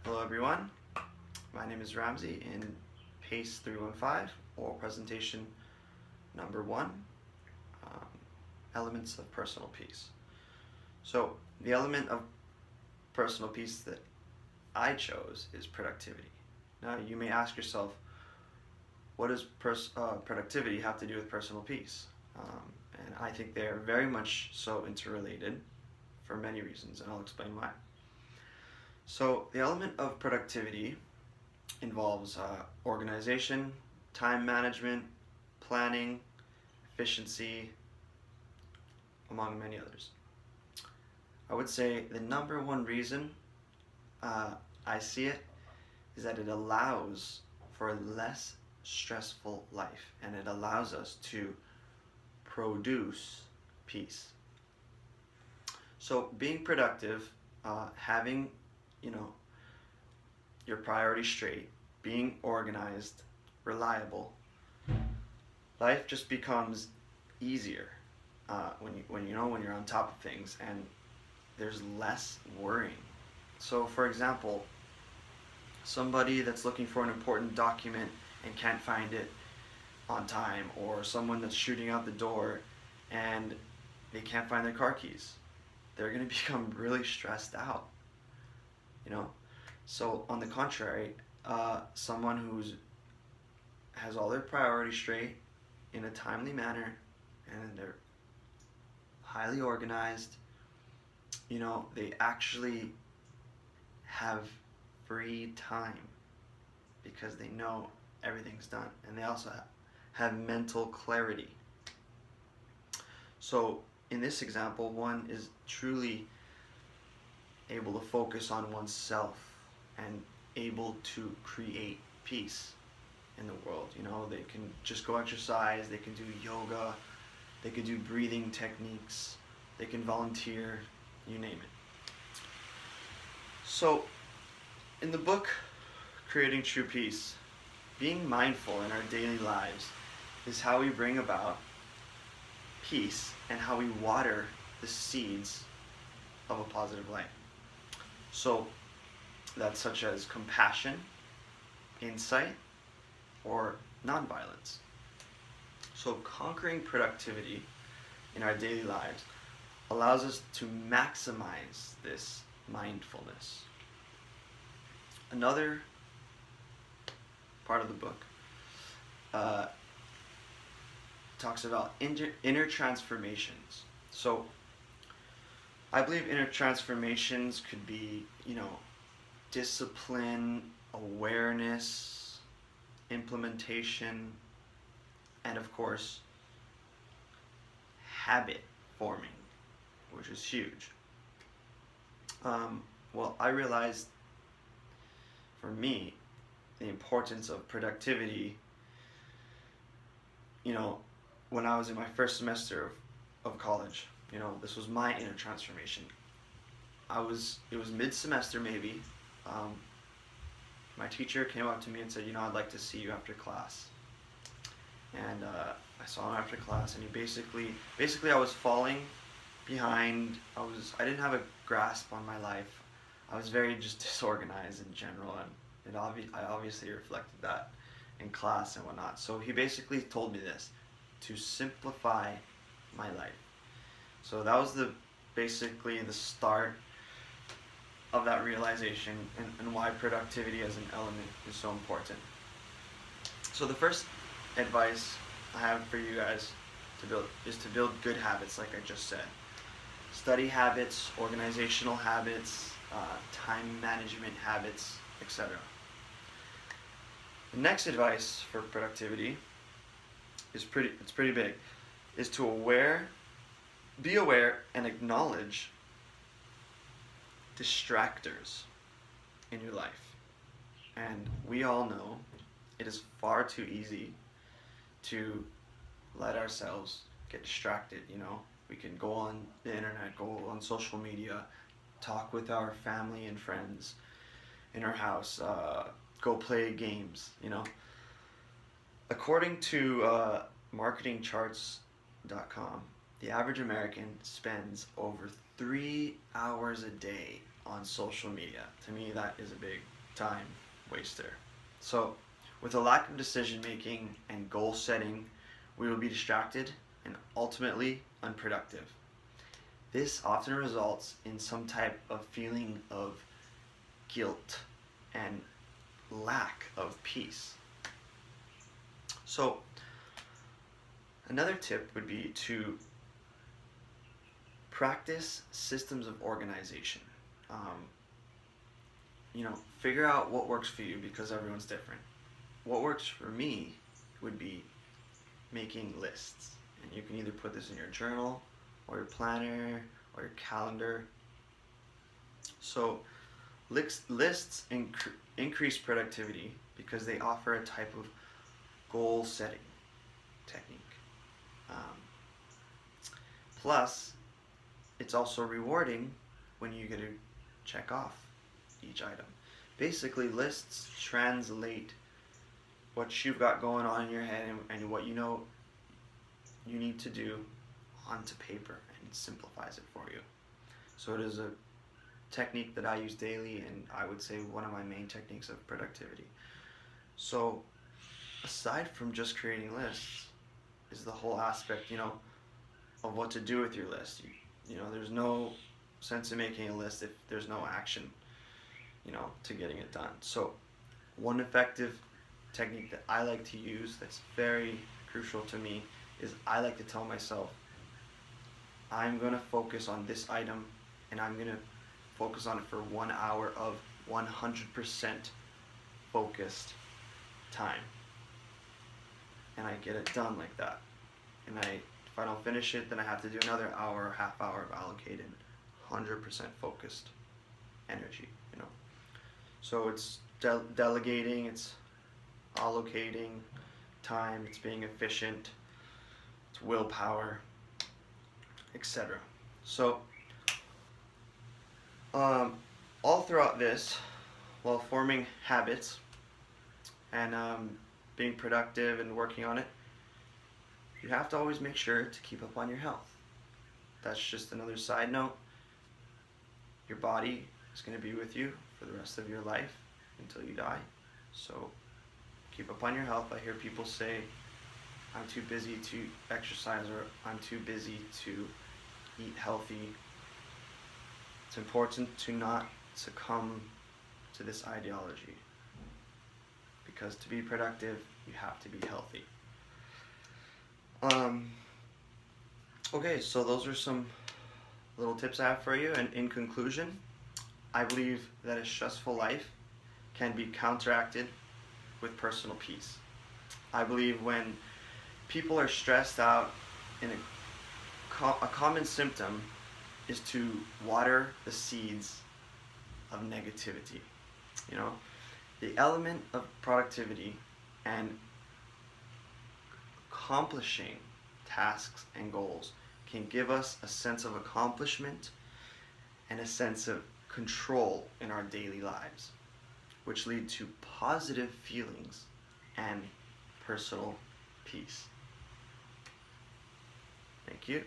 Hello everyone, my name is Ramsey in PACE 315, oral presentation number 1, um, elements of personal peace. So the element of personal peace that I chose is productivity. Now you may ask yourself, what does productivity have to do with personal peace? And I think they are very much so interrelated for many reasons, and I'll explain why. So the element of productivity involves organization, time management, planning, efficiency, among many others. I would say the number one reason I see it is that it allows for a less stressful life, and it allows us to produce peace. So being productive, having your priorities straight, being organized, reliable, life just becomes easier when you're on top of things and there's less worrying. So for example, somebody that's looking for an important document and can't find it on time, or someone that's shooting out the door and they can't find their car keys, they're going to become really stressed out. So on the contrary, someone who has all their priorities straight in a timely manner and they're highly organized, they actually have free time because they know everything's done, and they also have mental clarity. So in this example, one is truly able to focus on oneself and able to create peace in the world. They can just go exercise, they can do yoga, they can do breathing techniques, they can volunteer, you name it. So in the book Creating True Peace, being mindful in our daily lives is how we bring about peace and how we water the seeds of a positive life. So that's such as compassion, insight, or nonviolence. So conquering productivity in our daily lives allows us to maximize this mindfulness. Another part of the book talks about inner transformations. So I believe inner transformations could be, discipline, awareness, implementation, and of course, habit forming, which is huge. Well, I realized for me the importance of productivity, when I was in my first semester of college. This was my inner transformation. It was mid-semester maybe. My teacher came up to me and said, I'd like to see you after class. And I saw him after class, and he basically I was falling behind. I didn't have a grasp on my life. I was very just disorganized in general, and I obviously reflected that in class and whatnot. So he basically told me this, to simplify my life. So that was basically the start of that realization, and why productivity as an element is so important. So the first advice I have for you guys is to build good habits, like I just said. Study habits, organizational habits, time management habits, etc. The next advice for productivity is pretty big, is to be aware and acknowledge distractors in your life. And we all know it is far too easy to let ourselves get distracted. We can go on the internet, go on social media, talk with our family and friends in our house, go play games. According to marketingcharts.com, the average American spends over 3 hours a day on social media. To me, that is a big time waster. So, with a lack of decision making and goal setting, we will be distracted and ultimately unproductive. This often results in some type of feeling of guilt and lack of peace. So, another tip would be to practice systems of organization. Figure out what works for you because everyone's different. What works for me would be making lists. And you can either put this in your journal or your planner or your calendar. So lists increase productivity because they offer a type of goal setting technique. Plus, it's also rewarding when you get to check off each item. Basically, lists translate what you've got going on in your head and what you know you need to do onto paper, and it simplifies it for you. So it is a technique that I use daily, and I would say one of my main techniques of productivity. So aside from just creating lists is the whole aspect, of what to do with your list. There's no sense in making a list if there's no action, to getting it done. So one effective technique that I like to use that's very crucial to me is I like to tell myself, I'm going to focus on this item and I'm going to focus on it for 1 hour of 100% focused time. And I get it done like that. And if I don't finish it, then I have to do another hour or half hour of allocated 100% focused energy, So it's delegating, it's allocating time, it's being efficient, it's willpower, etc. So all throughout this, while forming habits and being productive and working on it, you have to always make sure to keep up on your health. That's just another side note. Your body is going to be with you for the rest of your life until you die. So keep up on your health. I hear people say, I'm too busy to exercise, or I'm too busy to eat healthy. It's important to not succumb to this ideology, because to be productive, you have to be healthy. Okay, so those are some little tips I have for you. And in conclusion, I believe that a stressful life can be counteracted with personal peace. I believe when people are stressed out, a common symptom is to water the seeds of negativity. The element of productivity and accomplishing tasks and goals can give us a sense of accomplishment and a sense of control in our daily lives, which lead to positive feelings and personal peace. Thank you.